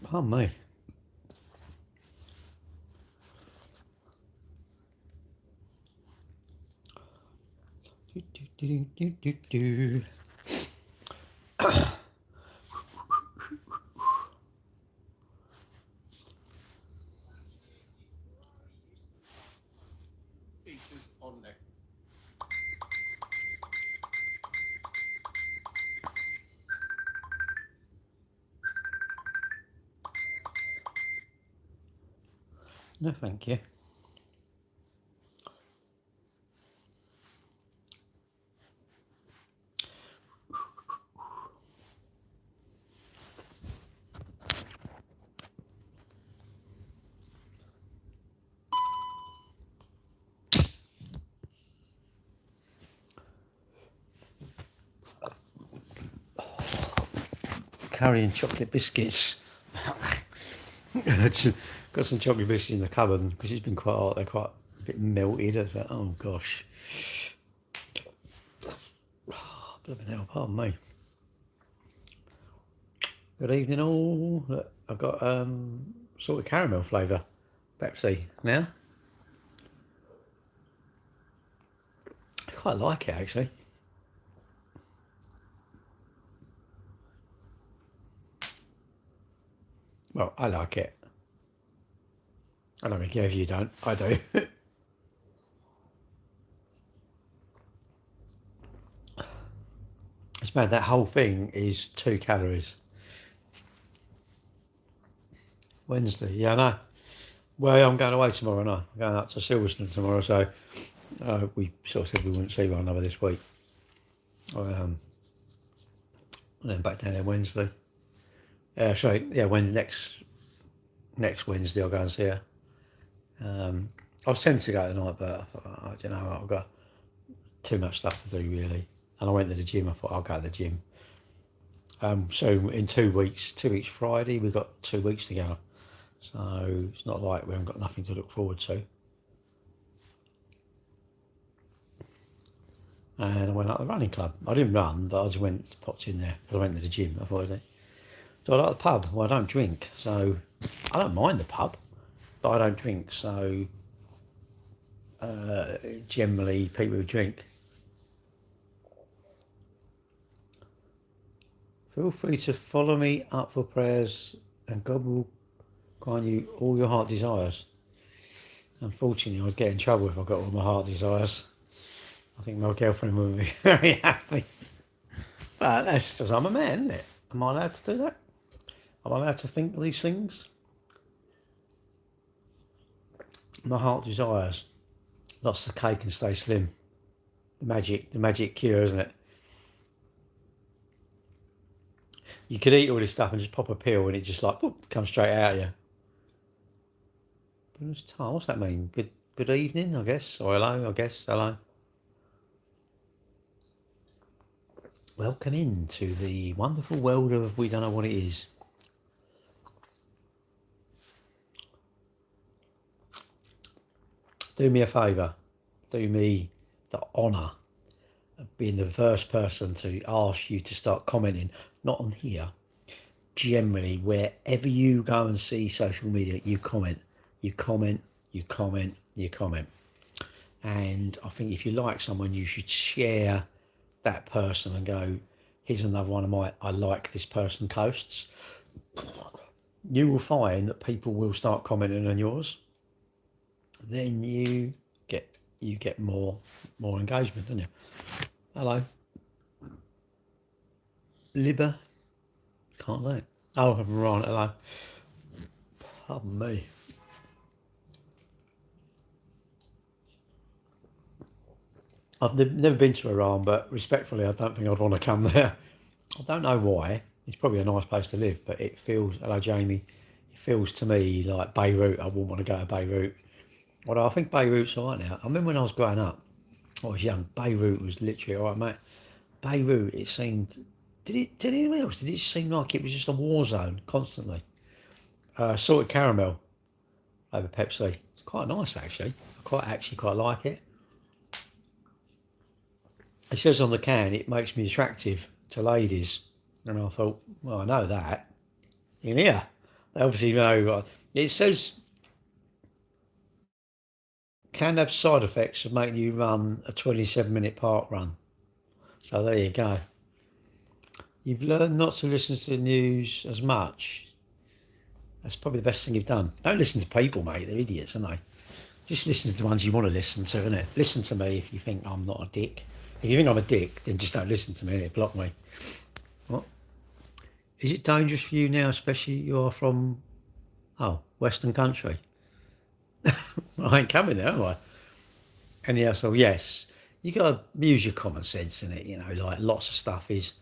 Pardon me. Do. Features on there. No, thank you. Curry and chocolate biscuits. Got some chocolate biscuits in the cupboard because it's been quite hot. They're quite a bit melted. I was like, oh gosh. Blooming hell, pardon me. Good evening all. Look, I've got salted caramel flavour Pepsi now. I quite like it actually. Well, I like it. I don't care if you don't. I do. It's mad. That whole thing is 2 calories. Wednesday, yeah, I know. Well, I'm going away tomorrow night. I'm going up to Silverstone tomorrow, so we sort of said we wouldn't see one another this week. And then back down there Wednesday. Sorry, yeah, when next Wednesday I'll go and see her. I was tempted to go tonight, but I thought, I don't know, I've got too much stuff to do really. And I went to the gym. I thought I'll go to the gym. So in 2 weeks, 2 weeks Friday, we've got 2 weeks together. So it's not like we haven't got nothing to look forward to. And I went up the running club. I didn't run, but I just popped in there because I went to the gym. I thought, do I like the pub? Well, I don't drink, so I don't mind the pub, but I don't drink. So generally, people who drink. Feel free to follow me up for prayers, and God will grant you all your heart desires. Unfortunately, I'd get in trouble if I got all my heart desires. I think my girlfriend would be very happy. But that's because I'm a man, isn't it? Am I allowed to do that? Am I allowed to think these things? My heart desires. Lots of cake and stay slim. The magic cure, isn't it? You could eat all this stuff and just pop a pill and it just like boop, comes straight out of you. What's that mean? Good evening, I guess. Or hello, I guess. Hello. Welcome into the wonderful world of we don't know what it is. Do me a favour. Do me the honour of being the first person to ask you to start commenting, not on here, generally, wherever you go and see social media, you comment. You comment, you comment, you comment. And I think if you like someone, you should share that person and go, here's another one of my I like this person posts. You will find that people will start commenting on yours. Then you get more engagement, don't you? Hello. Libba. Can't let. Oh, right, hello. Pardon me. I've never been to Iran, but respectfully, I don't think I'd want to come there. I don't know why. It's probably a nice place to live, but it feels, hello Jamie, it feels to me like Beirut. I wouldn't want to go to Beirut. Although I think Beirut's all right now. I remember when I was growing up, I was young, Beirut was literally all right, mate. Beirut, it seemed, did anyone else, did it seem like it was just a war zone constantly? Salted caramel over Pepsi. It's quite nice actually. I quite like it. It says on the can, it makes me attractive to ladies. And I thought, well, I know that. In here, They obviously know. It says can have side effects of making you run a 27-minute park run. So there you go. You've learned not to listen to the news as much. That's probably the best thing you've done. Don't listen to people, mate. They're idiots, aren't they? Just listen to the ones you want to listen to, innit? Listen to me if you think I'm not a dick. If you think I'm a dick, then just don't listen to me, innit? Block me. What? Is it dangerous for you now, especially you're from, Western country? I ain't coming there, am I? And yeah, so yes, you got to use your common sense in it. You know, like lots of stuff is,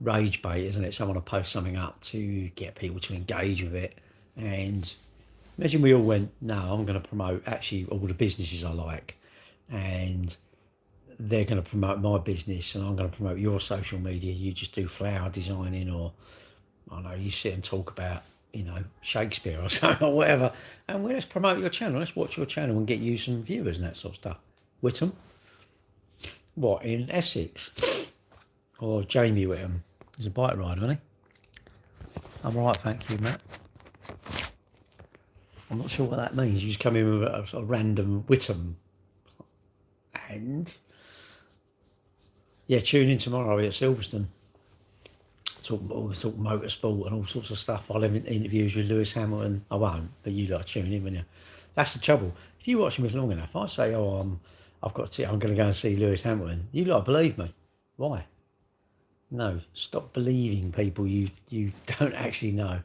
rage bait, isn't it? Someone will post something up to get people to engage with it. And imagine we all went, no, I'm going to promote actually all the businesses I like. And they're going to promote my business and I'm going to promote your social media. You just do flower designing or, I don't know, you sit and talk about, Shakespeare or something or whatever. And let's promote your channel. Let's watch your channel and get you some viewers and that sort of stuff. Whittam? What, in Essex? Or Jamie Whittam? He's a bike rider, isn't he? I'm all right, thank you, Matt. I'm not sure what that means. You just come in with a sort of random Whittam. And yeah, tune in tomorrow. I'll be at Silverstone. Talk motorsport and all sorts of stuff. I'll have interviews with Lewis Hamilton. I won't, but you lot tune in, won't you? That's the trouble. If you watch me long enough, I say, I'm going to go and see Lewis Hamilton. You lot believe me. Why? No, stop believing people you don't actually know.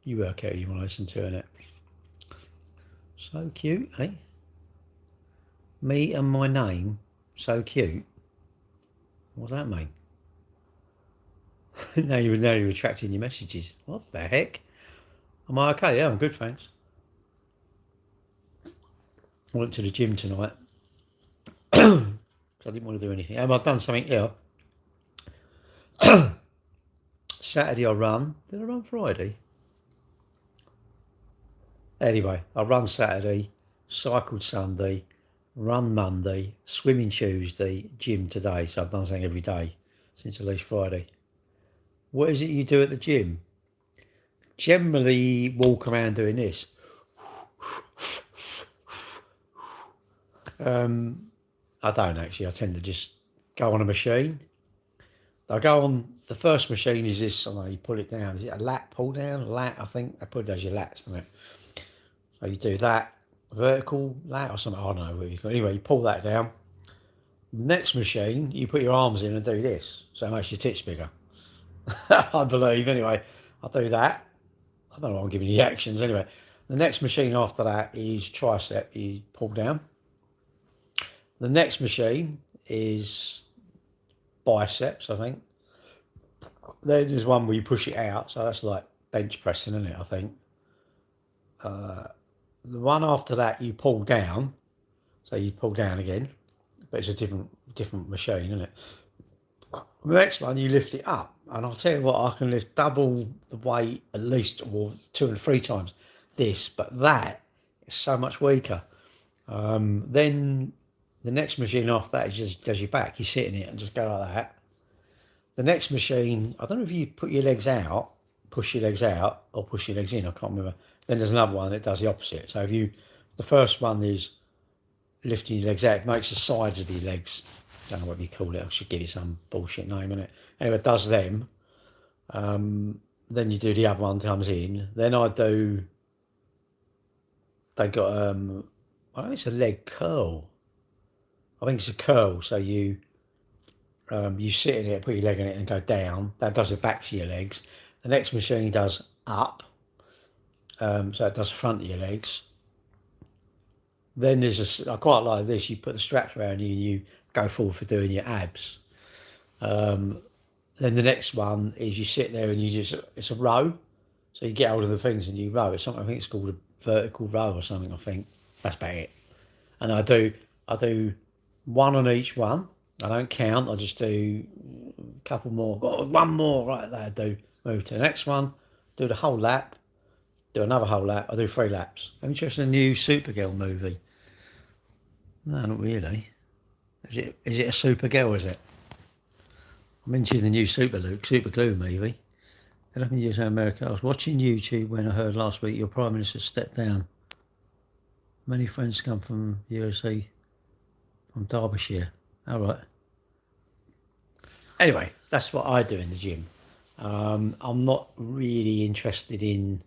You work out who you want to listen to, innit? So cute, eh? Me and my name, so cute. What does that mean? now you're retracting your messages. What the heck? Am I okay? Yeah, I'm good, thanks. I went to the gym tonight. So I didn't want to do anything. I've done something here. Saturday I run. Did I run Friday? Anyway, I run Saturday, cycled Sunday, run Monday, swimming Tuesday, gym today. So I've done something every day since at least Friday. What is it you do at the gym? Generally walk around doing this. I don't actually. I tend to just go on a machine. I go on, the first machine is this, I know you pull it down. Is it a lat pull down? A lat, I think. They put it as your lats, don't it? So you do that, vertical lat or something. I don't know what you call it. Anyway, you pull that down. Next machine, you put your arms in and do this. So it makes your tits bigger. I believe, anyway. I'll do that. I don't know why I'm giving you the actions, anyway. The next machine after that is tricep, you pull down. The next machine is biceps, I think. Then there's one where you push it out, so that's like bench pressing, isn't it, I think. The one after that you pull down, so you pull down again, but it's a different machine, isn't it? The next one you lift it up, and I'll tell you what, I can lift double the weight at least, or 2 and 3 times this, but that is so much weaker. Then the next machine after that is just does your back. You sit in it and just go like that. The next machine, I don't know if you put your legs out, push your legs out, or push your legs in. I can't remember. Then there's another one that does the opposite. So the first one is lifting your legs out. It makes the sides of your legs. I don't know what you call it. I should give you some bullshit name, innit? Anyway, it does them. Then you do the other one, comes in. Then they got, I don't know, it's a leg curl. I think it's a curl. So you sit in it, put your leg in it and go down. That does the backs of your legs. The next machine does up. So it does the front of your legs. Then I quite like this. You put the straps around you and you go forward for doing your abs. Then the next one is you sit there and it's a row. So you get hold of the things and you row. It's something, I think it's called a vertical row or something, I think. That's about it. And I do one on each one. I don't count. I just do a couple more. Oh, one more, right there. I do move to the next one. Do the whole lap. Do another whole lap. I do 3 laps. I'm interested in the new Supergirl movie. No, not really. Is it a Supergirl? Is it? I'm into the new Superglue movie. 11 years in America. I was watching YouTube when I heard last week your Prime Minister stepped down. Many friends come from USA, from Derbyshire. All right. Anyway, that's what I do in the gym. I'm not really interested in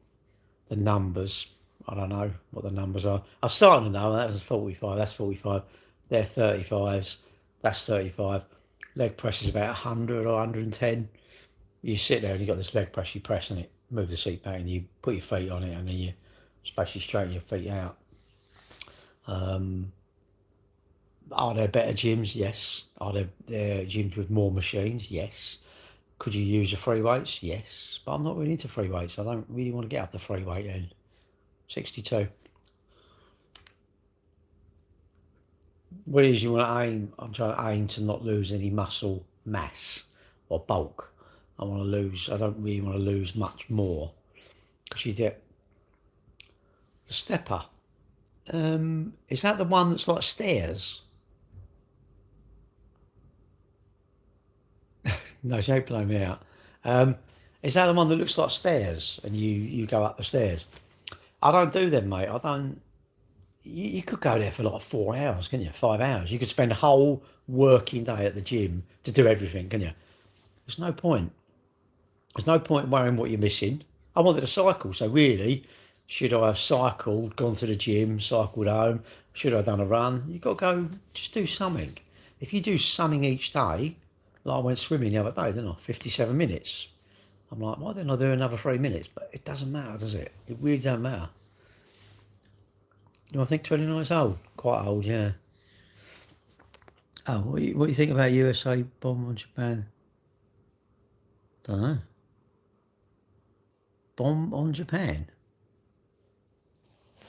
the numbers. I don't know what the numbers are. I'm starting to know. That was 45. That's 45. They're 35s. That's 35. Leg press is about 100 or 110. You sit there and you've got this leg press. You press on it, move the seat back, and you put your feet on it, and then you basically straighten your feet out. Are there better gyms? Yes. Are there gyms with more machines? Yes. Could you use the free weights? Yes. But I'm not really into free weights. I don't really want to get up the free weight end. 62. What is you want to aim? I'm trying to aim to not lose any muscle mass or bulk. I don't really want to lose much more. Because you get the stepper. Is that the one that's like stairs? No, she ain't blowing me out. Is that the one that looks like stairs and you go up the stairs? I don't do them, mate. I don't. You could go there for like 4 hours, couldn't you? 5 hours. You could spend a whole working day at the gym to do everything, couldn't you? There's no point. There's no point worrying what you're missing. I wanted to cycle, so really, should I have cycled, gone to the gym, cycled home? Should I have done a run? You've got to go, just do something. If you do something each day, like I went swimming the other day, didn't I? 57 minutes. I'm like, why didn't I do another 3 minutes? But it doesn't matter, does it? It really doesn't matter. I think 29 is old. Quite old, yeah. Oh, what do you think about USA bomb on Japan? Don't know. Bomb on Japan?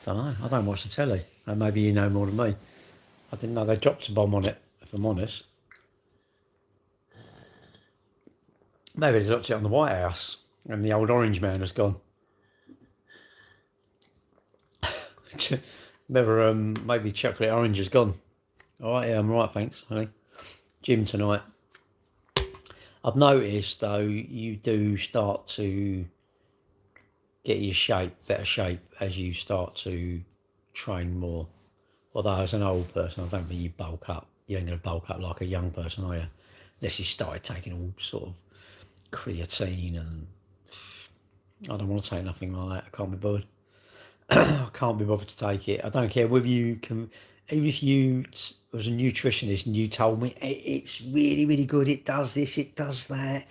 Don't know. I don't watch the telly. Maybe you know more than me. I didn't know they dropped a bomb on it, if I'm honest. Maybe they dropped it on the White House and the old orange man has gone. Maybe chocolate orange has gone. All right, yeah, I'm right, thanks, honey. Gym tonight. I've noticed, though, you do start to get your better shape, as you start to train more. Although, as an old person, I don't think you bulk up. You ain't going to bulk up like a young person, are you? Unless you started taking all sort of creatine and... I don't want to take nothing like that. I can't be bothered. I can't be bothered to take it. I don't care whether you can... Even if you was a nutritionist and you told me it's really, really good, it does this, it does that.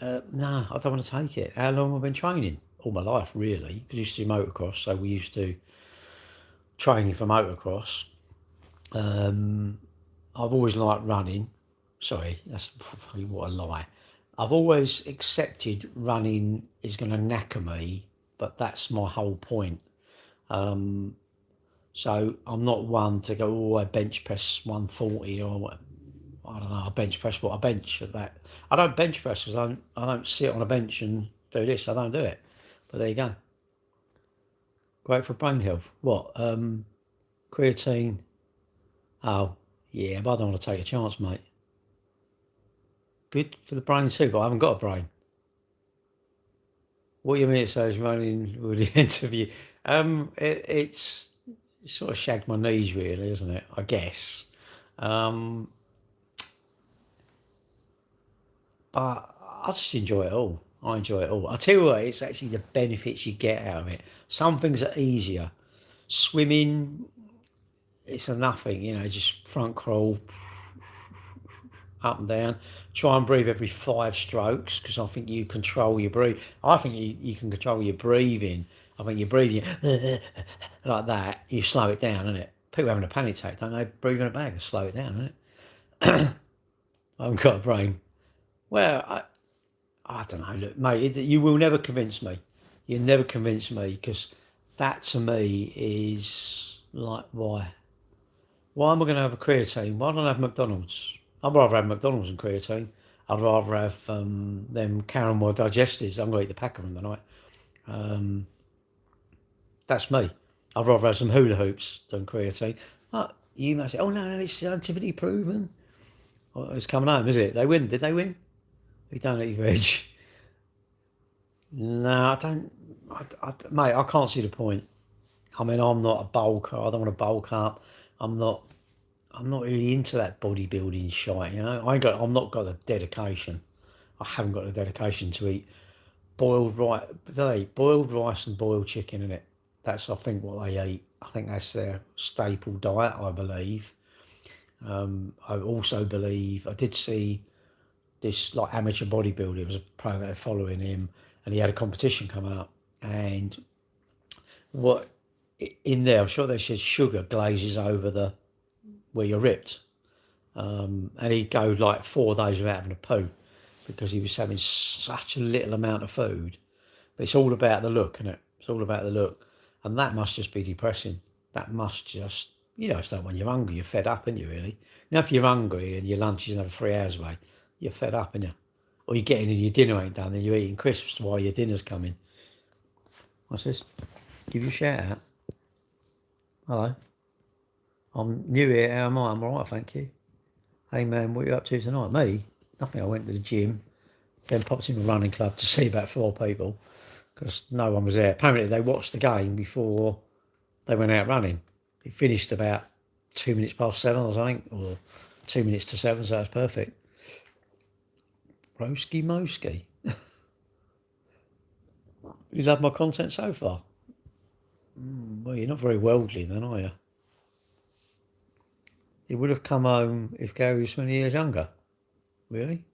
No, I don't want to take it. How long have I been training? All my life, really. I used to do motocross, so we used to training for motocross. I've always liked running. Sorry, that's what a lie. I've always accepted running is going to knacker me, but that's my whole point. So I'm not one to go, oh, I bench press 140 or I don't know, I bench press what I bench at that. I don't bench press because I don't sit on a bench and do this. I don't do it. But there you go. Great for brain health. What? Creatine. Oh, yeah, but I don't want to take a chance, mate. Good for the brain too, but I haven't got a brain. What you mean it says running with the interview? It's sort of shagged my knees, really, isn't it? I guess. But I just enjoy it all. I enjoy it all. I tell you what, it's actually the benefits you get out of it. Some things are easier. Swimming, it's a nothing, just front crawl, up and down. Try and breathe every 5 strokes because I think you control your breathing. I think you can control your breathing. I think you're breathing like that, you slow it down, isn't it? People having a panic attack, don't they? Breathe in a bag and slow it down, isn't it? I haven't got a brain. Well, I don't know. Look, mate, you will never convince me. You'll never convince me because that to me is like, why? Why am I going to have a creatine? Why don't I have McDonald's? I'd rather have McDonald's than creatine. I'd rather have them caramel digestives. I'm going to eat the pack of them tonight. That's me. I'd rather have some hula hoops than creatine. But you must say, oh no, it's scientifically proven. Well, it's coming home, is it? They win. Did they win? We don't eat veg. No, I don't. Mate, I can't see the point. I mean, I'm not a bulker. I don't want to bulk up. I'm not. I'm not really into that bodybuilding shite. You know, I'm not got the dedication. I haven't got the dedication to eat boiled rice. They eat boiled rice and boiled chicken in it. That's, I think, what they eat. I think that's their staple diet. I believe. I also believe I did see this like amateur bodybuilder. It was a pro that following him, and he had a competition come out. And what in there, I'm sure they said sugar glazes over the where you're ripped. And he'd go like 4 days without having a poo because he was having such a little amount of food. But it's all about the look, isn't it? It's all about the look. And that must just be depressing. That must just, it's like when you're hungry, you're fed up, aren't you, really? If you're hungry and your lunch is another 3 hours away, you're fed up, aren't you? Or you're getting in, your dinner ain't done, and you're eating crisps while your dinner's coming. What's this? Give you a shout out. Hello. I'm new here, how am I? I'm all right, thank you. Hey man, what are you up to tonight? Me? Nothing, I went to the gym, then popped in a running club to see about 4 people because no one was there. Apparently they watched the game before they went out running. It finished about 2 minutes past 7 or something, or 2 minutes to 7, so that's perfect. Broski Moski. You love my content so far? Well, you're not very worldly then, are you? He would have come home if Gary was 20 years younger. Really?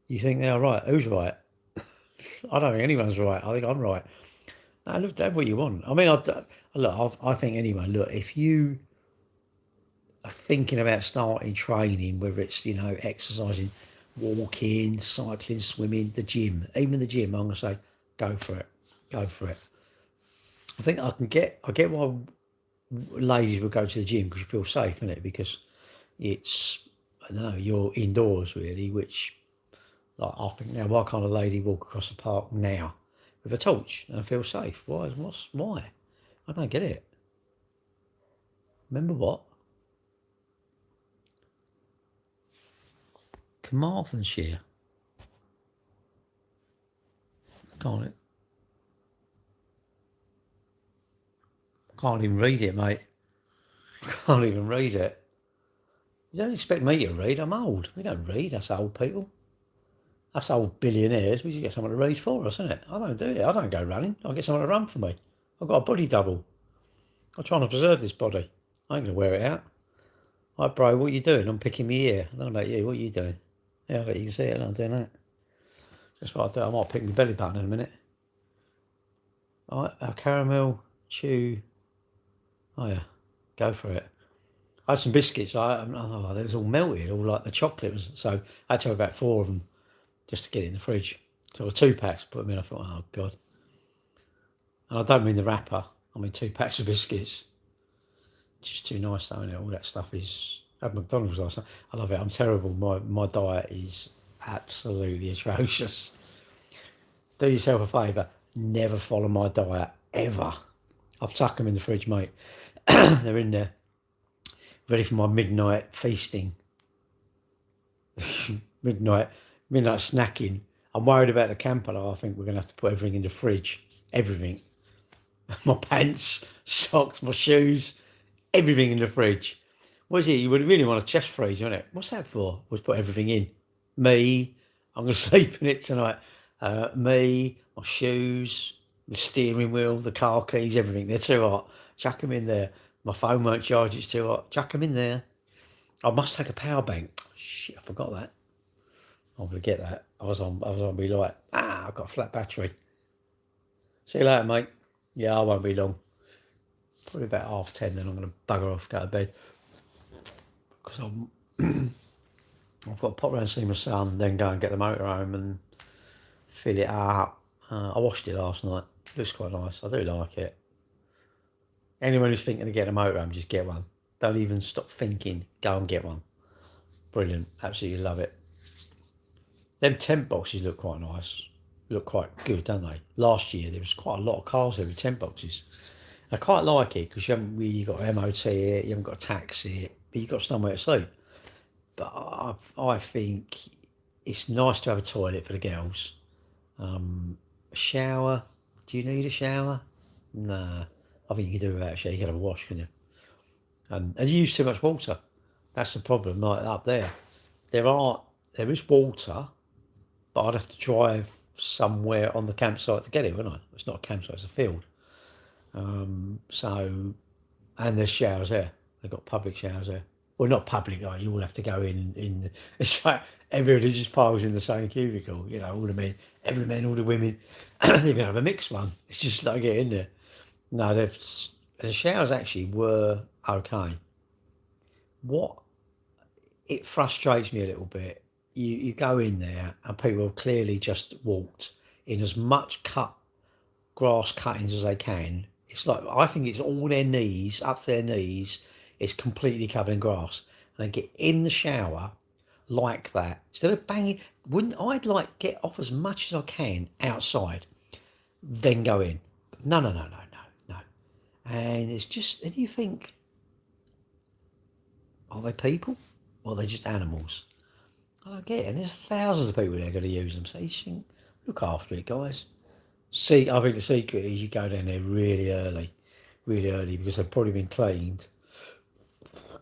You think they're right? Who's right? I don't think anyone's right. I think I'm right. No, look, have what you want. I mean, I think anyway, look, if you are thinking about starting training, whether it's, exercising, walking, cycling, swimming, the gym, even the gym, I'm going to say, go for it. Go for it. I think I get why ladies would go to the gym because you feel safe, isn't it? Because it's, I don't know, you're indoors really, which like I think now, why can't a lady walk across the park now with a torch and feel safe? Why? I don't get it. Remember what? Carmarthenshire. Can't even read it, mate. Can't even read it. You don't expect me to read. I'm old. We don't read. Us old people. Us old billionaires. We should get someone to read for us, isn't it? I don't do it. I don't go running. I'll get someone to run for me. I've got a body double. I'm trying to preserve this body. I ain't going to wear it out. Right, bro, what are you doing? I'm picking my ear. I don't know about you. What are you doing? Yeah, I bet you can see it. I'm doing that. That's what I do. I might pick my belly button in a minute. All right, our caramel chew. Oh, yeah. Go for it. I had some biscuits. They was all melted, all like the chocolate was. So I had to have about 4 of them just to get it in the fridge. So there were 2 packs, put them in. I thought, oh, God. And I don't mean the wrapper. I mean 2 packs of biscuits. It's just too nice, though, isn't it? All that stuff is... I had McDonald's last night. I love it. I'm terrible. My diet is absolutely atrocious. Do yourself a favour. Never follow my diet, ever. I've tucked them in the fridge, mate. They're in there. Ready for my midnight feasting. midnight snacking. I'm worried about the camper. I think we're going to have to put everything in the fridge. Everything. My pants, socks, my shoes, everything in the fridge. What is it? You would really want a chest freezer, wouldn't it? What's that for? We'll put everything in. Me, I'm going to sleep in it tonight. Me, my shoes, the steering wheel, the car keys, everything. They're too hot. Chuck them in there. My phone won't charge, it's too hot. Chuck them in there. I must take a power bank. Oh, shit, I forgot that. I'm going to get that. I was on be like, I've got a flat battery. See you later, mate. Yeah, I won't be long. Probably about 10:30, then I'm going to bugger off, go to bed. Because I've got to pop round and see my son, then go and get the motorhome and fill it up. I washed it last night. Looks quite nice. I do like it. Anyone who's thinking of getting a motorhome, just get one. Don't even stop thinking. Go and get one. Brilliant. Absolutely love it. Them tent boxes look quite nice. Look quite good, don't they? Last year, there was quite a lot of cars there with tent boxes. I quite like it because you haven't really got MOT here, you haven't got a tax here, but you've got somewhere to sleep. But I think it's nice to have a toilet for the girls. Shower. Do you need a shower? Nah. I think you can do without a shower. You can have a wash, can you? And you use too much water. That's the problem. Like up there, there is water, but I'd have to drive somewhere on the campsite to get it, wouldn't I? It's not a campsite; it's a field. So, and there's showers there. They've got public showers there. Well, not public. Like you all have to go in. It's like everybody just piles in the same cubicle. You know, all the men, every men, all the women. They even have a mixed one. It's just like get in there. No, the showers actually were okay. What it frustrates me a little bit. You go in there and people have clearly just walked in as much grass cuttings as they can. It's like I think it's all their knees, up to their knees. It's completely covered in grass, and they get in the shower like that instead of banging. Wouldn't I'd like get off as much as I can outside, then go in? No, no, no, no, no, no. And it's just, and you think, are they people or are they just animals? I don't get it. And there's thousands of people that are going to use them. So you think, look after it, guys. See, I think the secret is you go down there really early because they've probably been cleaned.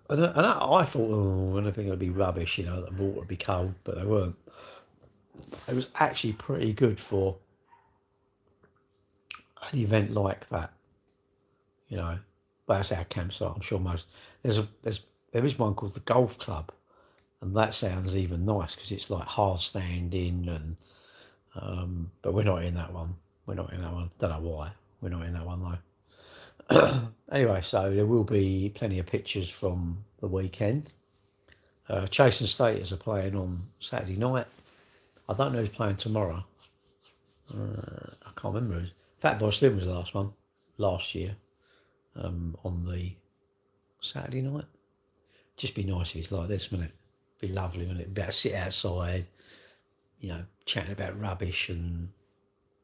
I thought, oh, anything would be rubbish, you know, the water would be cold, but they weren't. It was actually pretty good for an event like that, you know. But that's our campsite. I'm sure most there is one called the Golf Club, and that sounds even nice because it's like hard standing and but we're not in that one. We're not in that one. Don't know why. We're not in that one though. Anyway, so there will be plenty of pictures from the weekend. Chase and Staters are playing on Saturday night. I don't know who's playing tomorrow. I can't remember. Fatboy Slim was the last one, last year, on the Saturday night. Just be nice if it's like this, wouldn't it? Be lovely, wouldn't it? Be able to sit outside, you know, chatting about rubbish and,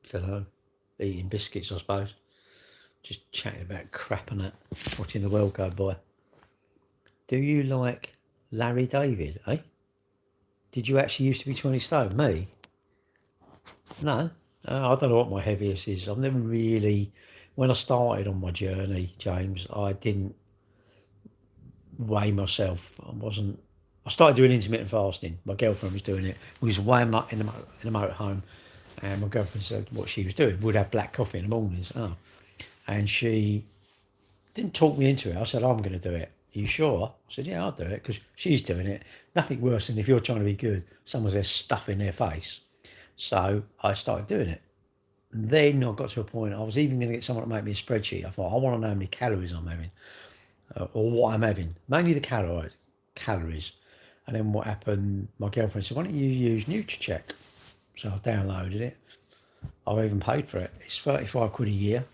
I don't know, eating biscuits, I suppose. Just chatting about crap and that, watching the world go by. Do you like Larry David, eh? Did you actually used to be 20 stone? Me? No. I don't know what my heaviest is. I've never really, when I started on my journey, James, I didn't weigh myself. I started doing intermittent fasting. My girlfriend was doing it. We was way in the motorhome, and my girlfriend said what she was doing. We'd have black coffee in the mornings. Oh. And she didn't talk me into it. I said, I'm going to do it. Are you sure? I said, yeah, I'll do it because she's doing it. Nothing worse than if you're trying to be good, someone's there stuffing their face. So I started doing it. And then I got to a point, I was even going to get someone to make me a spreadsheet. I thought, I want to know how many calories I'm having or what I'm having, mainly the calories. And then what happened, my girlfriend said, why don't you use NutriCheck? So I downloaded it. I've even paid for it. It's 35 quid a year.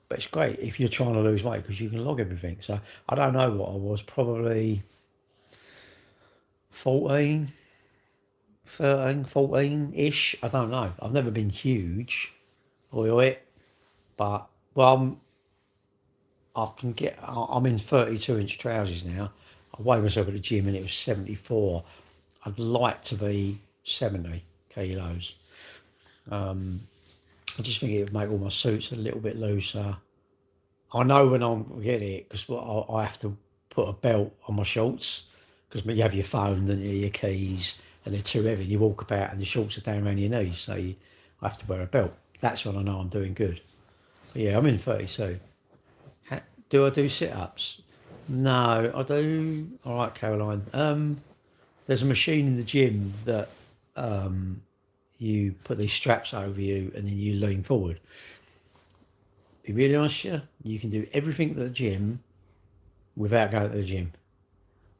But it's great if you're trying to lose weight because you can log everything. So I don't know what I was, probably 14, 13, 14-ish. I don't know. I've never been huge, but well, I'm in 32-inch trousers now. I weighed myself at the gym and it was 74. I'd like to be 70 kilos. I just think it would make all my suits a little bit looser. I know when I'm getting it because I have to put a belt on my shorts because you have your phone and your keys and they're too heavy. You walk about and the shorts are down around your knees, so I have to wear a belt. That's when I know I'm doing good. But yeah, I'm in 32. Do I do sit-ups? No, I do. All right, Caroline. There's a machine in the gym that you put these straps over you and then you lean forward. Be really honest with you, you can do everything at the gym without going to the gym.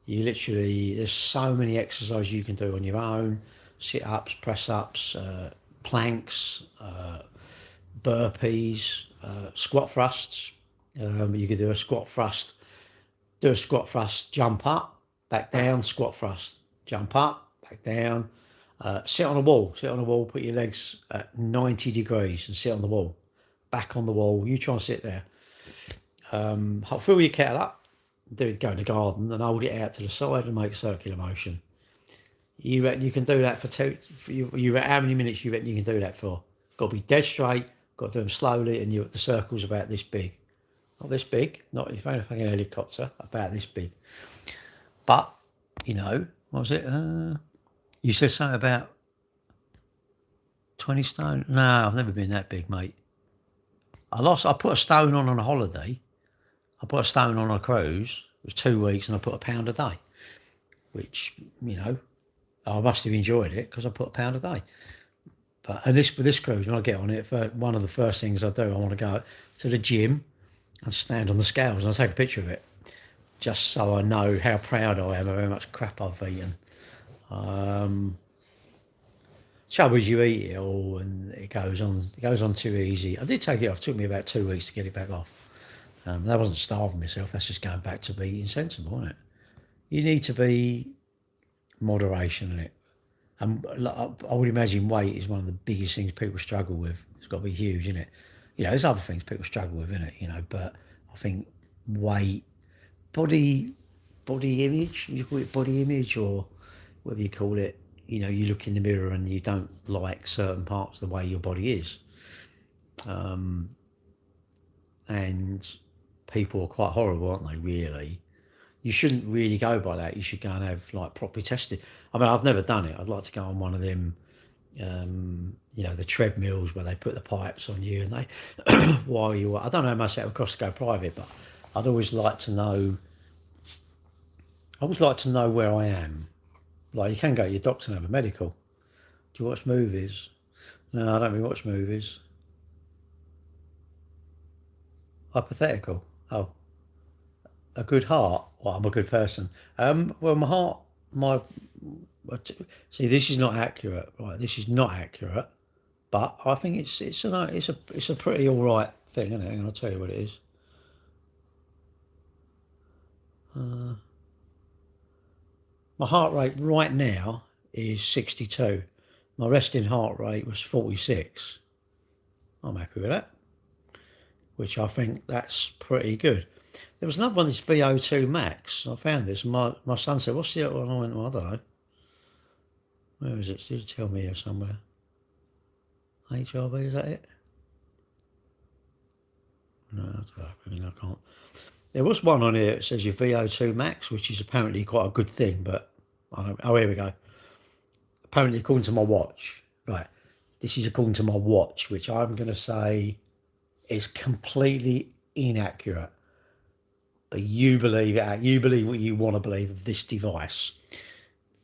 You literally, there's so many exercises you can do on your own, sit-ups, press-ups, planks, burpees, squat thrusts. You could do a squat thrust, jump up, back down, squat thrust, jump up, back down. Sit on a wall, put your legs at 90 degrees and sit on the wall, back on the wall. You try and sit there. Fill your kettle up, go in the garden and hold it out to the side and make circular motion. You reckon you can do that for two? How many minutes you reckon you can do that for? Got to be dead straight. Got to do them slowly, and the circle's about this big. Not this big. Not if you're fucking helicopter. About this big. But what was it? You said something about 20 stone. No, I've never been that big, mate. I put a stone on a holiday. I put a stone on a cruise. It was 2 weeks, and I put a pound a day, which I must have enjoyed it because I put a pound a day. But and with this cruise, when I get on it, one of the first things I do, I want to go to the gym and stand on the scales and I take a picture of it, just so I know how proud I am of how much crap I've eaten. Trouble is, you eat it all and it goes on too easy. I did take it off. It took me about 2 weeks to get it back off. That wasn't starving myself. That's just going back to being sensible, isn't it? You need to be moderation in it. And I would imagine weight is one of the biggest things people struggle with. It's got to be huge, isn't it? There's other things people struggle with, isn't it? But I think weight, body image, you call it body image or whatever you call it, you look in the mirror and you don't like certain parts of the way your body is. And people are quite horrible, aren't they, really? You shouldn't really go by that. You should go and have properly tested. I mean, I've never done it. I'd like to go on one of them, the treadmills where they put the pipes on you and they, while you. I don't know how much that would cost to go private, but I'd always like to know. I always like to know where I am. Like you can go to your doctor and have a medical. Do you watch movies? No, I don't really watch movies. Hypothetical. Oh. A good heart. Well, I'm a good person. Well, my heart, see, this is not accurate, right? This is not accurate, but I think it's a pretty all right thing, isn't it? And I'll tell you what it is. My heart rate right now is 62. My resting heart rate was 46. I'm happy with that, which I think that's pretty good. There was another one, this VO2 Max. I found this. My son said, "What's the other one?" I went, "Well, I don't know. Where is it? Did you tell me here somewhere? HRV, is that it?" No, I don't know. I can't. There was one on here that says your VO2 Max, which is apparently quite a good thing, but I don't. Oh, here we go. Apparently, according to my watch, right? This is according to my watch, which I'm going to say is completely inaccurate. But you believe it. You believe what you want to believe of this device.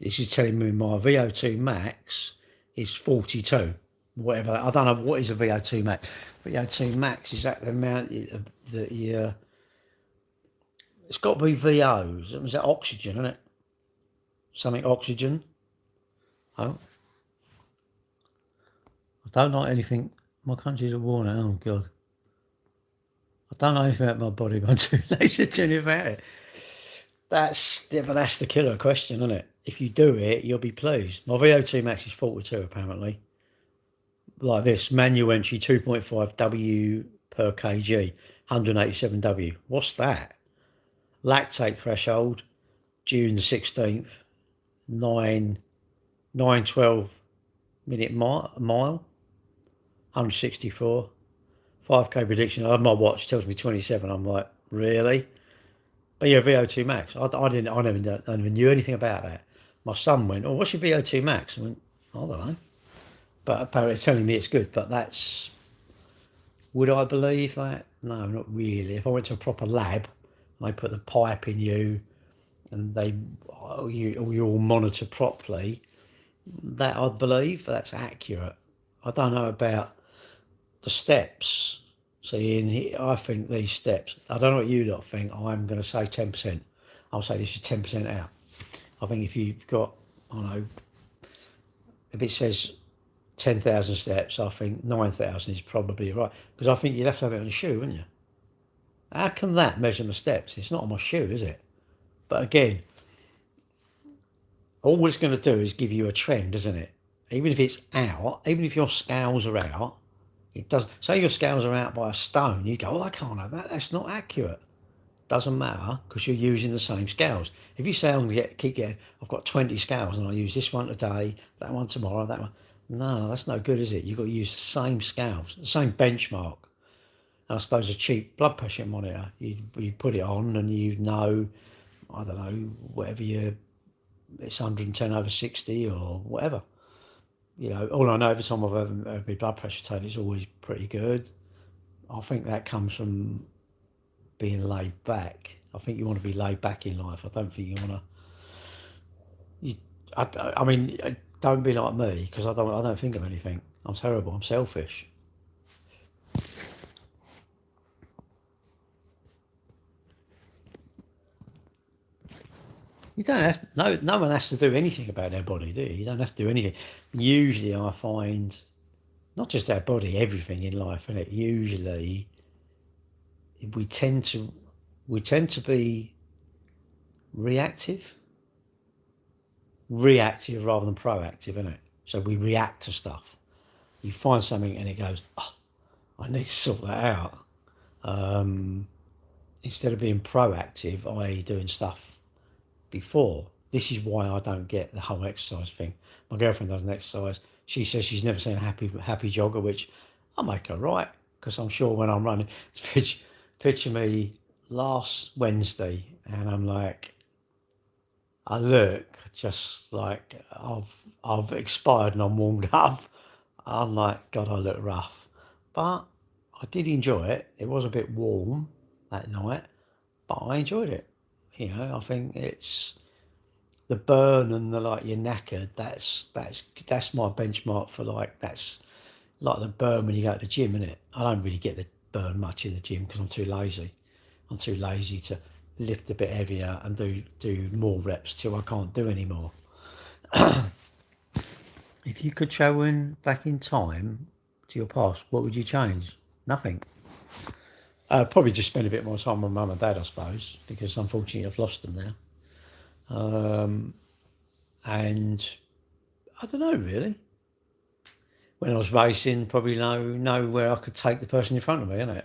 This is telling me my VO2 max is 42. Whatever. I don't know what is a VO2 max. VO2 max is that the amount that you. It's got to be VOs. Is that oxygen, isn't it? Something oxygen. Oh. I don't like anything. My country's a war now. Oh God. I don't know anything about my body, but I'm too lazy to tell you about it. That's the killer question, isn't it? If you do it, you'll be pleased. My VO2 max is 42, apparently. Like this, manual entry 2.5 W per kg, 187 W. What's that? Lactate threshold, June the 16th, 9:12 minute mile, 164. 5k prediction. I have my watch tells me 27. I'm like, really? But yeah, VO2 max. I never knew anything about that. My son went, "Oh, what's your VO2 max?" I went, "I don't know." But apparently it's telling me it's good. But would I believe that? No, not really. If I went to a proper lab and they put the pipe in you and you're all monitored properly, that I'd believe that's accurate. I don't know about the steps. See, I think these steps, I don't know what you lot think, I'm going to say 10%. I'll say this is 10% out. I think if you've got, I don't know, if it says 10,000 steps, I think 9,000 is probably right. Because I think you'd have to have it on your shoe, wouldn't you? How can that measure my steps? It's not on my shoe, is it? But again, all it's going to do is give you a trend, isn't it? Even if it's out, even if your scales are out, it does. Say your scales are out by a stone, you go, "Oh, I can't have that. That's not accurate." Doesn't matter because you're using the same scales. If you say I'm going to keep getting, I've got 20 scales and I use this one today, that one tomorrow, that one. No, that's no good, is it? You've got to use the same scales, the same benchmark. And I suppose a cheap blood pressure monitor, you put it on and you know, I don't know, whatever it's 110/60 or whatever. All I know, every time I've ever had my blood pressure taken, it's always pretty good. I think that comes from being laid back. I think you want to be laid back in life. I don't think you want to. I mean, don't be like me because I don't think of anything. I'm terrible. I'm selfish. You don't have no one has to do anything about their body, do you? You don't have to do anything. Usually, I find not just our body, everything in life, and it usually we tend to be reactive rather than proactive, isn't it? So we react to stuff. You find something and it goes, oh, I need to sort that out. Instead of being proactive, i.e. doing stuff before. This is why I don't get the whole exercise thing. My girlfriend doesn't exercise. She says she's never seen a happy jogger, which I make her right, because I'm sure when I'm running, picture me last Wednesday and I'm like, I look just like I've expired and I'm warmed up. I'm like, God, I look rough. But I did enjoy it. It was a bit warm that night, but I enjoyed it. I think it's the burn and the like you're knackered. That's my benchmark for that's like the burn when you go to the gym, isn't it? I don't really get the burn much in the gym because I'm too lazy. I'm too lazy to lift a bit heavier and do more reps till I can't do anymore. If you could travel back in time to your past, what would you change? Nothing. Probably just spend a bit more time with mum and dad, I suppose, because unfortunately I've lost them now. And I don't know really. When I was racing, probably know where I could take the person in front of me, innit?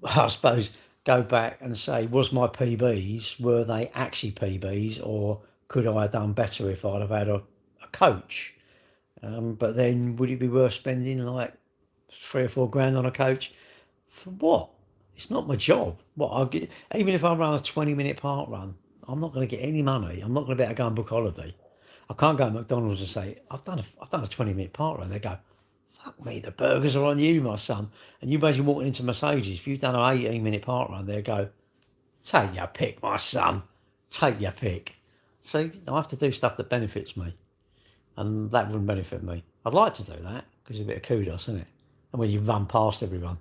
I suppose go back and say, was my PBs, were they actually PBs, or could I have done better if I'd have had a coach? But then would it be worth spending like 3 or 4 grand on a coach? For what? It's not my job. Even if I run a 20-minute park run, I'm not going to get any money. I'm not going to be able to go and book holiday. I can't go to McDonald's and say, I've done a 20-minute park run. They go, fuck me, the burgers are on you, my son. And you imagine walking into Mercedes, if you've done an 18-minute park run, they'll go, take your pick, my son. Take your pick. So I have to do stuff that benefits me. And that wouldn't benefit me. I'd like to do that, because it's a bit of kudos, isn't it? And when you run past everyone.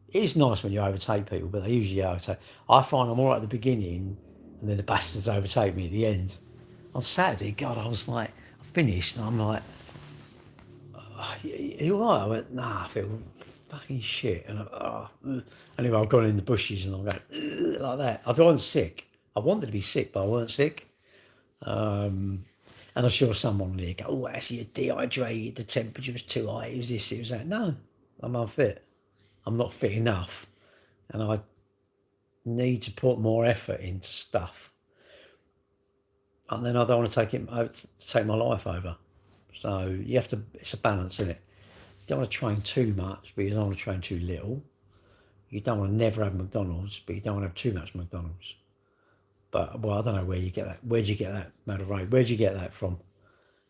It is nice when you overtake people, but they usually overtake. I find I'm all right at the beginning, and then the bastards overtake me at the end. On Saturday, God, I was like, I finished, and I'm like, you all right? I went, nah, I feel fucking shit. And anyway, I've gone in the bushes and I'm going, like that. I wasn't sick. I wanted to be sick, but I weren't sick. And I saw someone there go, oh, actually, you're dehydrated. The temperature was too high. It was this, it was that. No, I'm unfit. I'm not fit enough. And I need to put more effort into stuff. And then I don't want to take my life over. So you have to, it's a balance, isn't it? You don't want to train too much, but you don't want to train too little. You don't want to never have McDonald's, but you don't want to have too much McDonald's. But, well, I don't know where you get that. Where'd you get that moderation? Where'd you get that from?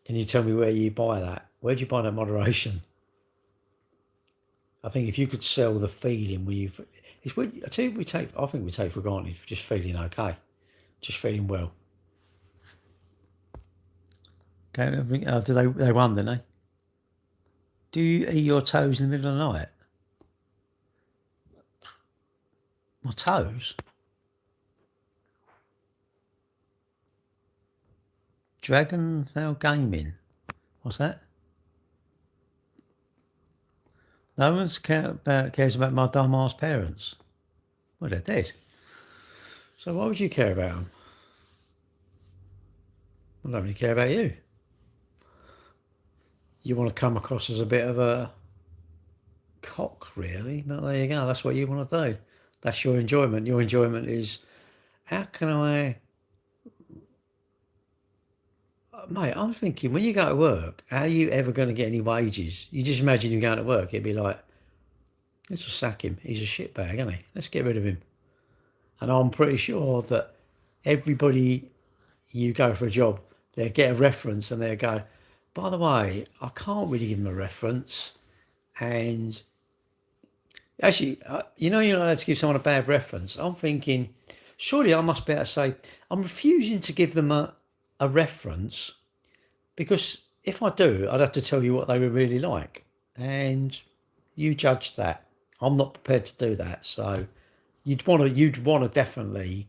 Can you tell me where you buy that? Where'd you buy that moderation? I think if you could sell the feeling I tell you, I think we take for granted just feeling okay, just feeling well. Okay, they won, didn't they? Do you eat your toes in the middle of the night? My toes? Dragonfell Gaming. What's that? No one cares about my dumb-ass parents. Well, they're dead. So why would you care about them? I don't really care about you. You want to come across as a bit of a cock, really. But there you go. That's what you want to do. That's your enjoyment. Your enjoyment is, how can I, mate, I'm thinking when you go to work, how are you ever going to get any wages? You just imagine you going to work, it'd be like, let's just sack him. He's a shitbag, isn't he? Let's get rid of him. And I'm pretty sure that everybody you go for a job, they get a reference and they go, by the way, I can't really give him a reference. And actually, you're not allowed to give someone a bad reference. I'm thinking, surely I must be able to say, I'm refusing to give them a reference because if I do, I'd have to tell you what they were really like. And you judge that. I'm not prepared to do that. So you'd want to definitely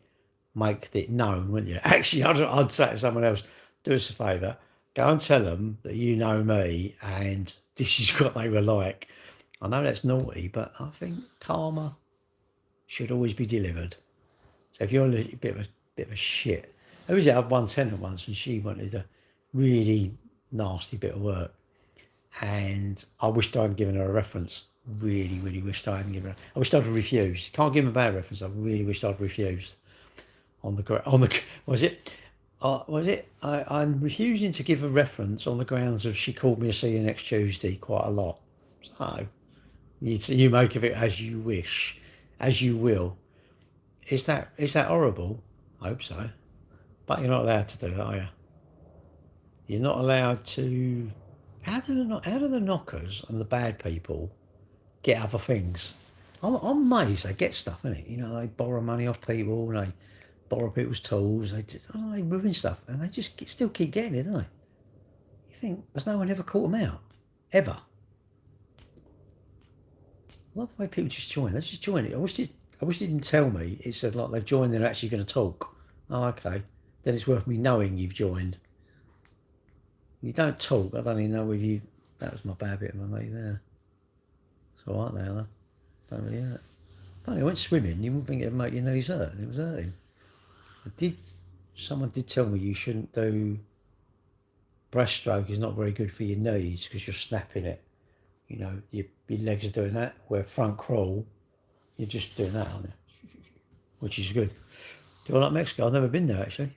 make it known, wouldn't you? Actually, I'd say to someone else, do us a favour, go and tell them that you know me and this is what they were like. I know that's naughty, but I think karma should always be delivered. So if you're a bit of a shit, who was it? I had one tenant once, and she wanted a really nasty bit of work, and I wished I hadn't given her a reference. Really, really wished I hadn't given her. I wished I'd refused. Can't give him a bad reference. I really wished I'd refused. I'm refusing to give a reference on the grounds of she called me a see you next Tuesday quite a lot. So you make of it as you wish, as you will. Is that horrible? I hope so. But you're not allowed to do that, are you? You're not allowed to. How do the knockers and the bad people get other things? I'm amazed they get stuff, innit? They borrow money off people, and they borrow people's tools. They ruin stuff, and they just still keep getting it, don't they? You think there's no one ever caught them out, ever? I love the way people just join. They just join it. I wish they didn't tell me. It said like they've joined. They're actually going to talk. Oh, okay. Then it's worth me knowing you've joined. You don't talk. I don't even know whether you. That was my bad bit of my mate there. It's all right now, though. Don't really hurt. Funny, I went swimming. You wouldn't think it'd make your knees hurt. It was hurting. Someone did tell me you shouldn't do breaststroke. Is not very good for your knees because you're snapping it. Your legs are doing that. Where front crawl, you're just doing that, aren't you? Which is good. Do I like Mexico? I've never been there actually.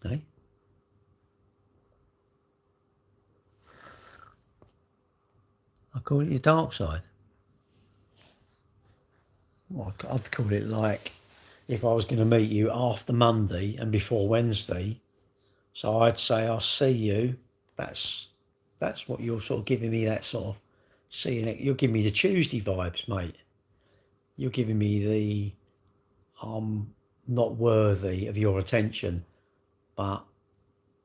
Hey? I call it your dark side. Well, I'd call it like if I was going to meet you after Monday and before Wednesday. So I'd say I'll see you. That's what you're sort of giving me. That sort of seeing it. You're giving me the Tuesday vibes, mate. You're giving me the I'm not worthy of your attention, but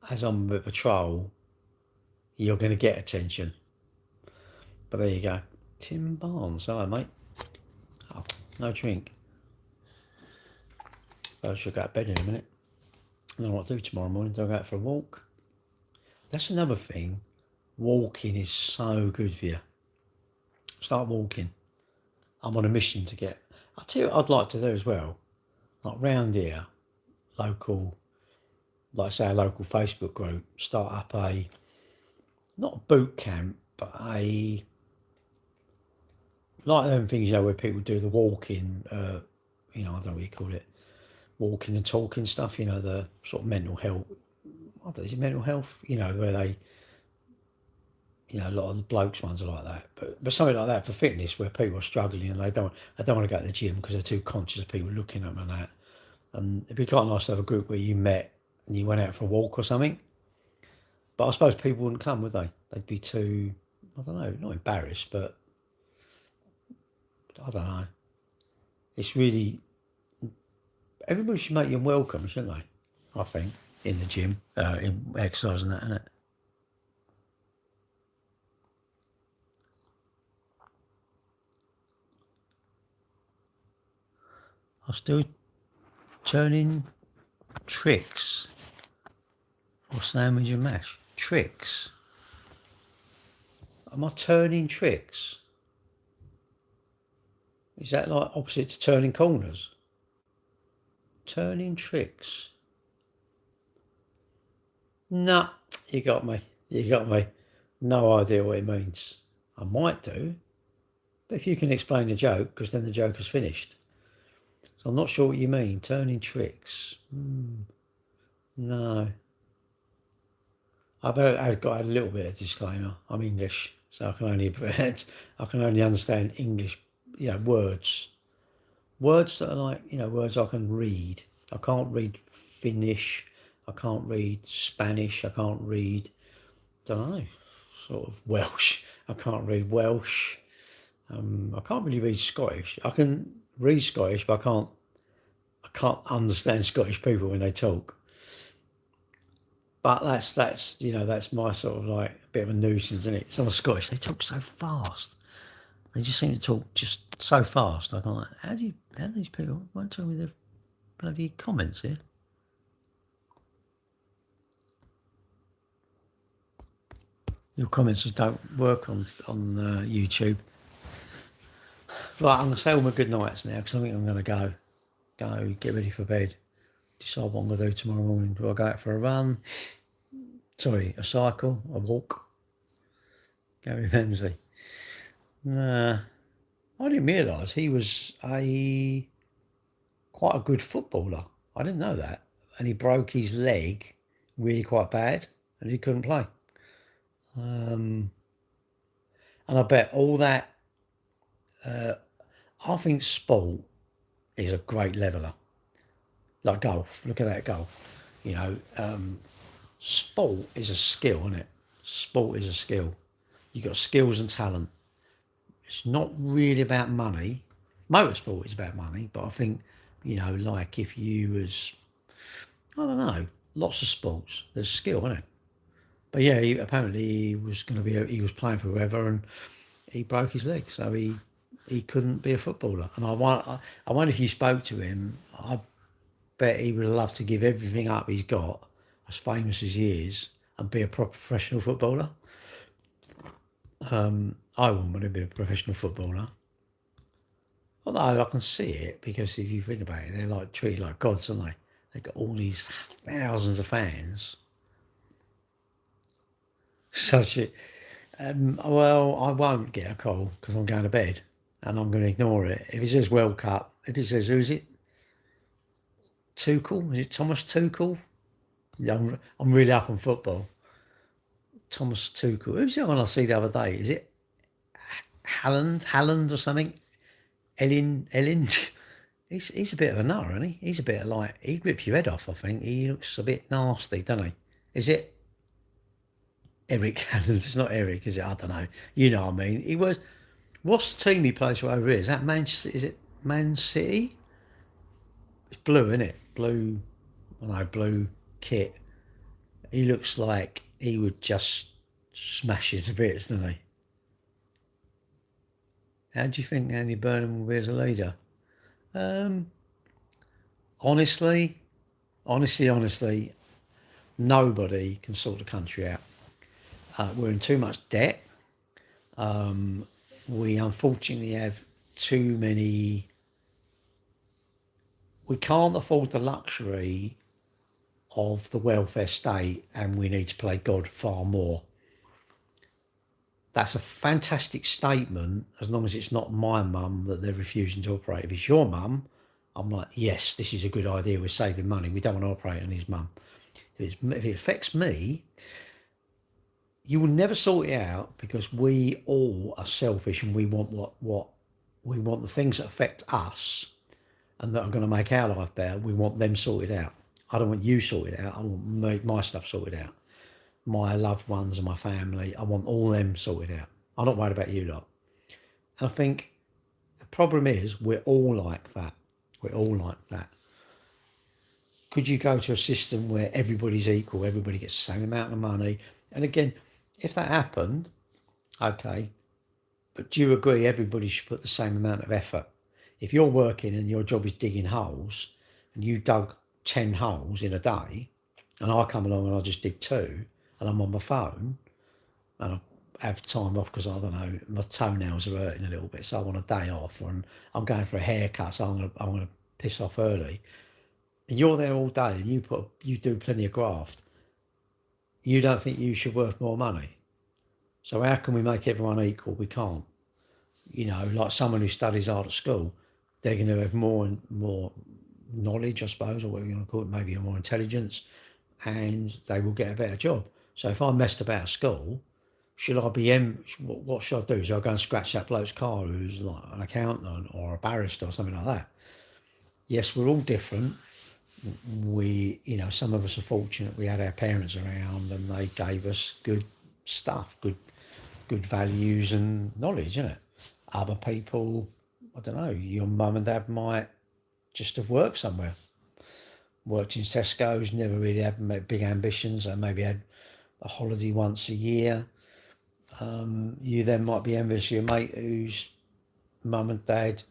as I'm a bit of a troll, you're going to get attention. But there you go. Tim Barnes. Hello, mate. Oh, no drink. I should go to bed in a minute. I don't know what to do tomorrow morning. Do I go out for a walk? That's another thing. Walking is so good for you. Start walking. I'm on a mission to get. I'll tell you what I'd like to do as well. Like round here, local, like say a local Facebook group, start up not a boot camp, but like them things, where people do the walking, I don't know what you call it, walking and talking stuff, the sort of mental health, is it mental health, where they, a lot of the blokes ones are like that, but something like that for fitness where people are struggling and they don't want to go to the gym because they're too conscious of people looking at them and that. And it'd be quite nice to have a group where you met and you went out for a walk or something. But I suppose people wouldn't come, would they? They'd be too, I don't know, not embarrassed, but I don't know. It's really, everybody should make you welcome, shouldn't they? I think, in the gym, in exercise and that, innit? I'm still turning tricks or sandwich and mash. Tricks. Am I turning tricks? Is that like opposite to turning corners? Turning tricks. Nah, you got me. No idea what it means. I might do. But if you can explain the joke, because then the joke is finished. So I'm not sure what you mean. Turning tricks. No. I've got a little bit of disclaimer. I'm English, so I can only understand English, words. Words that are like, words I can read. I can't read Finnish. I can't read Spanish. I can't read, don't know, sort of Welsh. I can't read Welsh. I can't really read Scottish. I can read Scottish, but I can't understand Scottish people when they talk. But that's my sort of like a bit of a nuisance, isn't it? Some of Scottish, they talk so fast. They just seem to talk just so fast. I'm like, how do these people won't tell me their bloody comments here? Your comments just don't work on YouTube. Right, I'm gonna say all my good nights now because I think I'm gonna go get ready for bed. Decide what I'm gonna do tomorrow morning. Do I go out for a run? Sorry, a cycle, a walk. Gary Ramsay. Nah, I didn't realise he was quite a good footballer. I didn't know that, and he broke his leg really quite bad, and he couldn't play. And I bet all that. I think sport is a great leveler, like golf. Look at that golf. Sport is a skill, isn't it? Sport is a skill. You've got skills and talent. It's not really about money. Motorsport is about money, but I think, like if you was, I don't know, lots of sports, there's skill, isn't it? But yeah, apparently he was playing for whoever, and he broke his leg, so he couldn't be a footballer. And I wonder if you spoke to him, I bet he would love to give everything up he's got, as famous as he is, and be a proper professional footballer. I wouldn't want to be a professional footballer. Although I can see it, because if you think about it, they're like treated like gods, aren't they? They've got all these thousands of fans. Such a well, I won't get a call because I'm going to bed, and I'm going to ignore it. If it says World Cup, if it says who's it? Tuchel? Is it Thomas Tuchel? Yeah, I'm really up on football. Thomas Tuchel. Who's the one I see the other day? Is it Halland or something? Ellen. He's a bit of a nutter, isn't he? He's a bit like, he'd rip your head off, I think. He looks a bit nasty, doesn't he? Is it Eric Halland? It's not Eric, is it? I don't know. You know what I mean? He was. What's the team he plays for over here? Is that Is it Man City? It's blue, isn't it? Blue. Blue kit. He looks like he would just smash it to bits, doesn't he? How do you think Andy Burnham will be as a leader? Honestly, nobody can sort the country out. We're in too much debt. We unfortunately have too many. We can't afford the luxury of the welfare state, and we need to play God far more. That's a fantastic statement, as long as it's not my mum that they're refusing to operate. If it's your mum, I'm like, yes, this is a good idea. We're saving money. We don't want to operate on his mum. If it affects me, you will never sort it out, because we all are selfish, and we want what we want, the things that affect us and that are going to make our life better. We want them sorted out. I don't want you sorted out. I want my stuff sorted out. My loved ones and my family, I want all them sorted out. I'm not worried about you lot. And I think the problem is we're all like that. We're all like that. Could you go to a system where everybody's equal, everybody gets the same amount of money? And again, if that happened, okay, but do you agree everybody should put the same amount of effort? If you're working and your job is digging holes, and you dug 10 holes in a day, and I come along and I just dig 2, and I'm on my phone, and I have time off because, I don't know, my toenails are hurting a little bit, so I want a day off, and I'm going for a haircut, so I'm gonna piss off early. And you're there all day, and you do plenty of graft. You don't think you should worth more money? So how can we make everyone equal? We can't. you know, like someone who studies art at school, they're going to have more and more knowledge, I suppose, or whatever you want to call it, maybe more intelligence, and they will get a better job. So if I messed about at school, should I be what should I do? Should I go and scratch that bloke's car who's like an accountant or a barrister or something like that? Yes, we're all different. We, you know, some of us are fortunate we had our parents around and they gave us good stuff, good values and knowledge, isn't it? Other people, I don't know, your mum and dad might just have worked somewhere, worked in Tesco's, never really had big ambitions, and maybe had a holiday once a year. You then might be envious of your mate whose mum and dad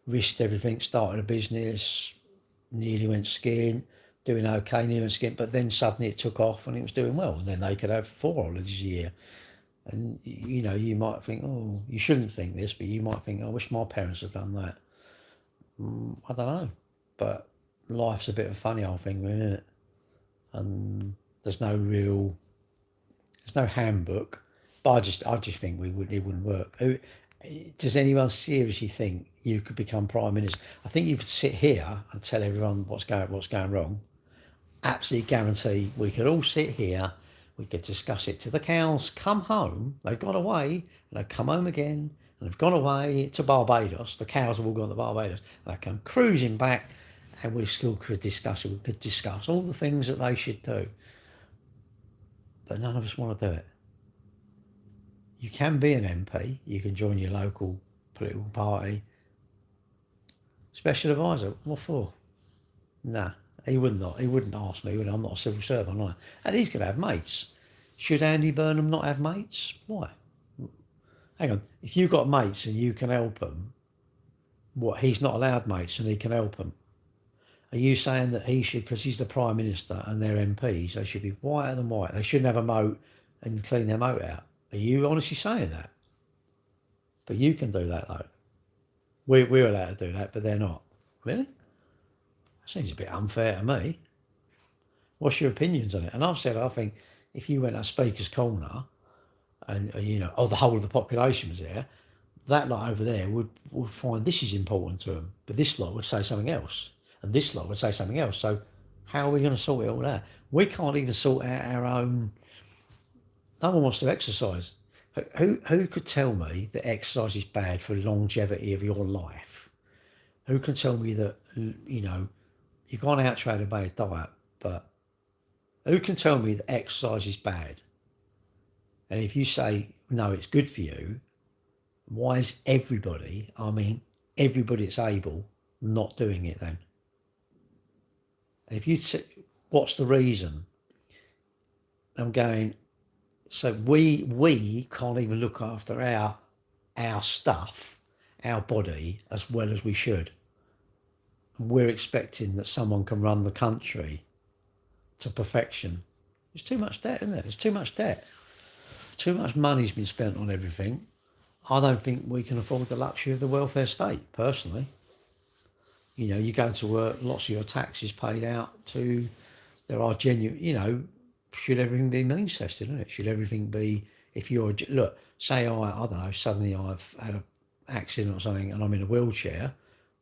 risked everything, started a business, nearly went skiing, doing okay, nearly went skiing, but then suddenly it took off and it was doing well, and then they could have 4 holidays a year. And you know, you might think, oh, you shouldn't think this, but you might think, I wish my parents had done that. I don't know, but life's a bit of a funny old thing, isn't it? And there's no handbook. But I just think it wouldn't work. Does anyone seriously think you could become prime minister? I think you could sit here and tell everyone what's going wrong. Absolutely guarantee we could all sit here. We could discuss it till the cows come home. They've gone away and they come home again and they've gone away to Barbados. The cows have all gone to Barbados and they come cruising back, and we still could discuss it. We could discuss all the things that they should do, but none of us want to do it. You can be an MP. You can join your local political party. Special advisor, what for? Nah, he wouldn't. He wouldn't ask me. I'm not a civil servant, am I? And he's going to have mates. Should Andy Burnham not have mates? Why? Hang on. If you've got mates and you can help them, what? He's not allowed mates and he can help them. Are you saying that he should, because he's the Prime Minister and they're MPs, they should be whiter than white? They shouldn't have a moat and clean their moat out? Are you honestly saying that? But you can do that though. We're allowed to do that, but they're not. Really? That seems a bit unfair to me. What's your opinions on it? And I've said, I think if you went to Speaker's Corner and, you know, the whole of the population was there, that lot over there would find this is important to them, but this lot would say something else, and this lot would say something else. So how are we going to sort it all out? We can't even sort out our own. No one wants to exercise. Who could tell me that exercise is bad for longevity of your life? Who can tell me that, you know, you can't out-trade a bad diet, but who can tell me that exercise is bad? And if you say, no, it's good for you, why is everybody that's able, not doing it then? And if you say, what's the reason? I'm going, so we can't even look after our stuff, our body, as well as we should. We're expecting that someone can run the country to perfection. There's too much debt, isn't there? There's too much debt. Too much money's been spent on everything. I don't think we can afford the luxury of the welfare state, personally. You know, you go to work, lots of your tax is paid out to, there are genuine, you know, should everything be means tested, isn't it? Should everything be, if you're, look, say I don't know, suddenly I've had an accident or something and I'm in a wheelchair,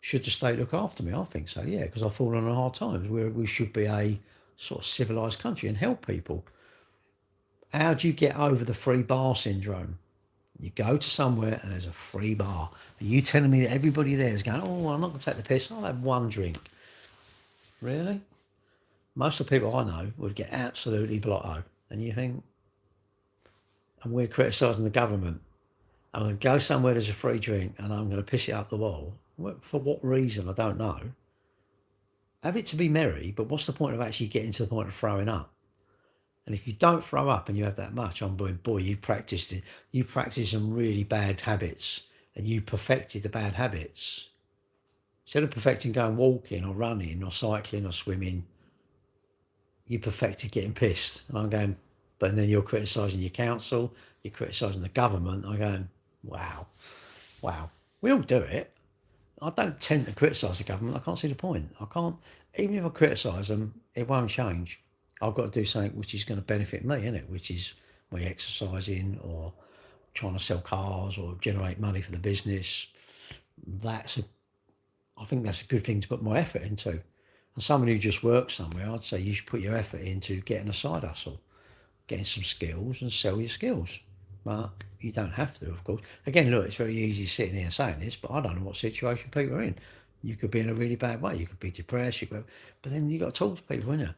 should the state look after me? I think so, yeah, because I've fallen on hard times. We should be a sort of civilised country and help people. How do you get over the free bar syndrome? You go to somewhere and there's a free bar. Are you telling me that everybody there is going, oh, I'm not going to take the piss, I'll have one drink? Really? Most of the people I know would get absolutely blotto. And you think, and we're criticising the government. I'm going to go somewhere there's a free drink and I'm going to piss it up the wall. For what reason? I don't know. Have it to be merry, but what's the point of actually getting to the point of throwing up? And if you don't throw up and you have that much, I'm going, boy, you've practiced it. You practiced some really bad habits and you perfected the bad habits. Instead of perfecting going walking or running or cycling or swimming, you perfected getting pissed. And I'm going, but then you're criticising your council, you're criticising the government. I'm going, wow. We all do it. I don't tend to criticise the government. I can't see the point. I can't, even if I criticise them, it won't change. I've got to do something which is going to benefit me, innit? Which is my exercising or trying to sell cars or generate money for the business, I think that's a good thing to put more effort into. And someone who just works somewhere, I'd say you should put your effort into getting a side hustle, getting some skills and sell your skills. But you don't have to, of course. Again, look, it's very easy sitting here saying this, but I don't know what situation people are in. You could be in a really bad way. You could be depressed. But then you got to talk to people, innit?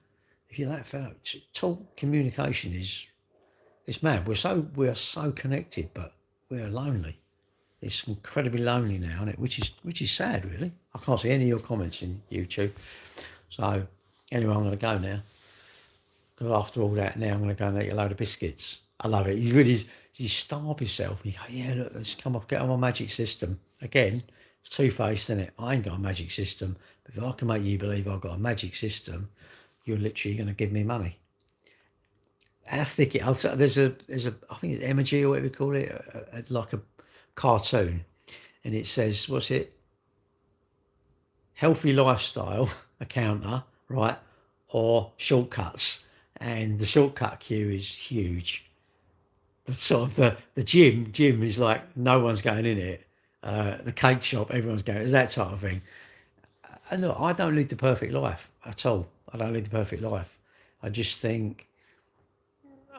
If you're that fed up, communication is it's mad. We are so connected, but we're lonely. It's incredibly lonely now, isn't it? Which is sad, really. I can't see any of your comments in YouTube. So anyway, I'm going to go now. Because after all that, now I'm going to go and eat a load of biscuits. I love it. You starve yourself. You go, yeah, look, let's get on my magic system. Again, it's two-faced, isn't it? I ain't got a magic system. But if I can make you believe I've got a magic system, you're literally going to give me money. How thick it? There's a I think it's Emoji or whatever you call it, like a cartoon, and it says, what's it? Healthy lifestyle, a counter, right? Or shortcuts, and the shortcut queue is huge. The gym is like no one's going in it. The cake shop, everyone's going. It's that type of thing. And look, I don't lead the perfect life at all. I don't lead the perfect life. I just think,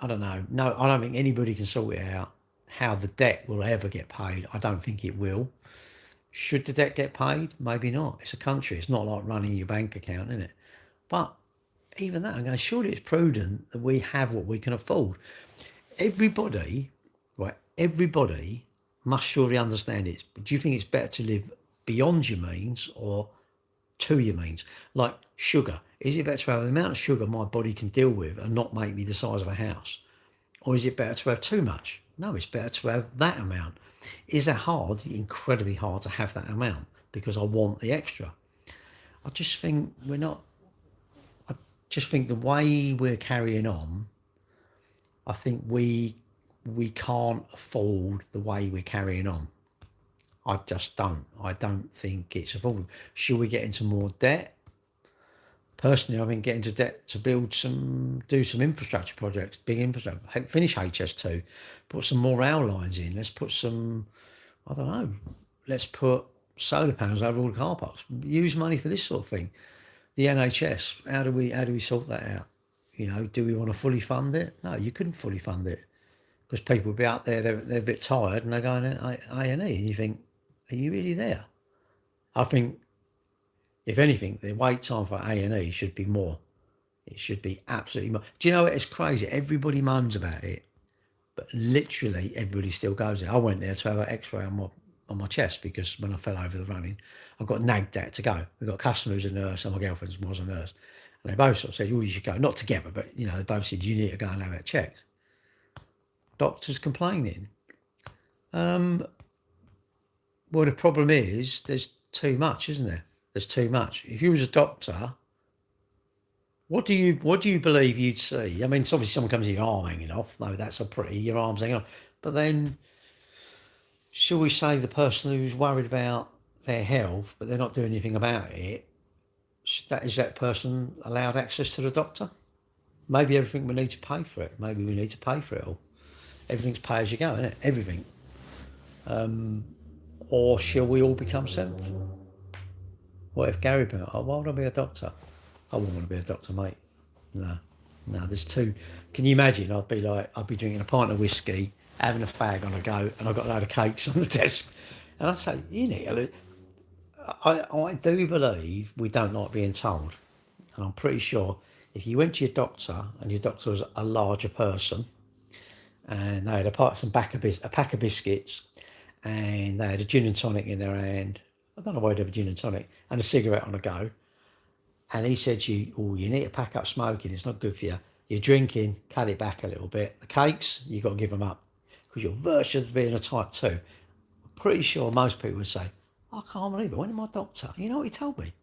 I don't know. No, I don't think anybody can sort it out. How the debt will ever get paid, I don't think it will. Should the debt get paid? Maybe not. It's a country. It's not like running your bank account, is it? But even that, I'm going, surely it's prudent that we have what we can afford. Everybody must surely understand it. But do you think it's better to live beyond your means or to your means? Like sugar. Is it better to have the amount of sugar my body can deal with and not make me the size of a house? Or is it better to have too much? No, it's better to have that amount. Is that hard? Incredibly hard to have that amount because I want the extra. I just think the way we're carrying on, I think we can't afford the way we're carrying on. I just don't. I don't think it's affordable. Should we get into more debt? Personally, I think get into debt to do some infrastructure projects, big infrastructure, finish HS2, put some more rail lines in. Let's put some, I don't know, let's put solar panels over all the car parks. Use money for this sort of thing. The NHS, how do we sort that out? You know, do we want to fully fund it? No, you couldn't fully fund it because people would be out there, they're a bit tired and they're going in A&E and you think, are you really there? I think, if anything, the wait time for A&E should be more. It should be absolutely more. Do you know what? It's crazy. Everybody moans about it, but literally everybody still goes there. I went there to have an X-ray on my chest because when I fell over the running, I got nagged at to go. We've got a customer who's a nurse and my girlfriend was a nurse. And they both sort of said, oh, you should go. Not together, but, you know, they both said, you need to go and have it checked. Doctors complaining. Well, the problem is there's too much, isn't there? There's too much. If you was a doctor, what do you believe you'd see? I mean, it's obviously someone comes in, your arm hanging off. No, that's your arm's hanging off. But then, shall we say the person who's worried about their health, but they're not doing anything about it, is that person allowed access to the doctor? Maybe everything we need to pay for it. Maybe we need to pay for it all. Everything's pay as you go, isn't it? Everything. Or shall we all become seventh? What if Gary been, why would I be a doctor? I wouldn't want to be a doctor, mate. No, there's two. Can you imagine? I'd be drinking a pint of whiskey, having a fag on a go, and I've got a load of cakes on the desk. And I'd say, you know, I do believe we don't like being told. And I'm pretty sure if you went to your doctor and your doctor was a larger person and they had a pack of biscuits and they had a gin and tonic in their hand, I don't know why they'd have a gin and tonic, and a cigarette on the go. And he said to you, oh, you need to pack up smoking. It's not good for you. You're drinking, cut it back a little bit. The cakes, you've got to give them up because you're virtuous to being a type 2. I'm pretty sure most people would say, I can't believe it. When did my doctor? You know what he told me?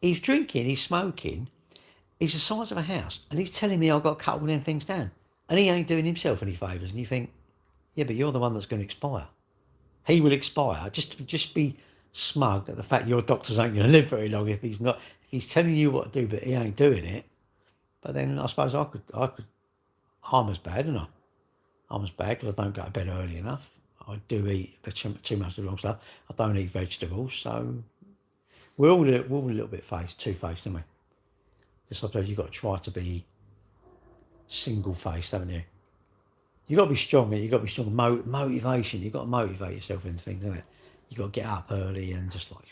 He's drinking, he's smoking, he's the size of a house, and he's telling me I've got to cut all them things down. And he ain't doing himself any favours. And you think, yeah, but you're the one that's going to expire. He will expire. Just be smug at the fact your doctors ain't going to live very long if he's telling you what to do but he ain't doing it. But then I suppose I could I'm as bad, isn't I? I'm as bad because I don't go to bed early enough. I do eat too much of the wrong stuff. I don't eat vegetables, so we're all a little bit two-faced, aren't we? Just suppose you've got to try to be single-faced, haven't you? You've got to be strong. You've got to be strong. Motivation. You've got to motivate yourself into things, isn't it? You've got to get up early and just like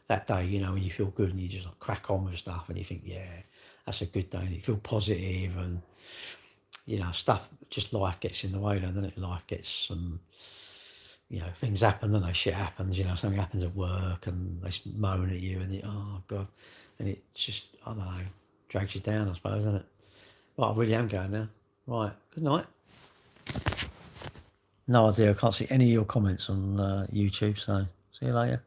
that day, you know, when you feel good and you just like crack on with stuff and you think, yeah, that's a good day, and you feel positive and, you know, stuff, just life gets in the way, doesn't it? Life gets some, you know, things happen, and shit happens, you know, something happens at work and they moan at you and you, oh God, and it just, I don't know, drags you down, I suppose, isn't it? Right, I really am going now. Right, good night. No idea, I can't see any of your comments on YouTube, so see you later.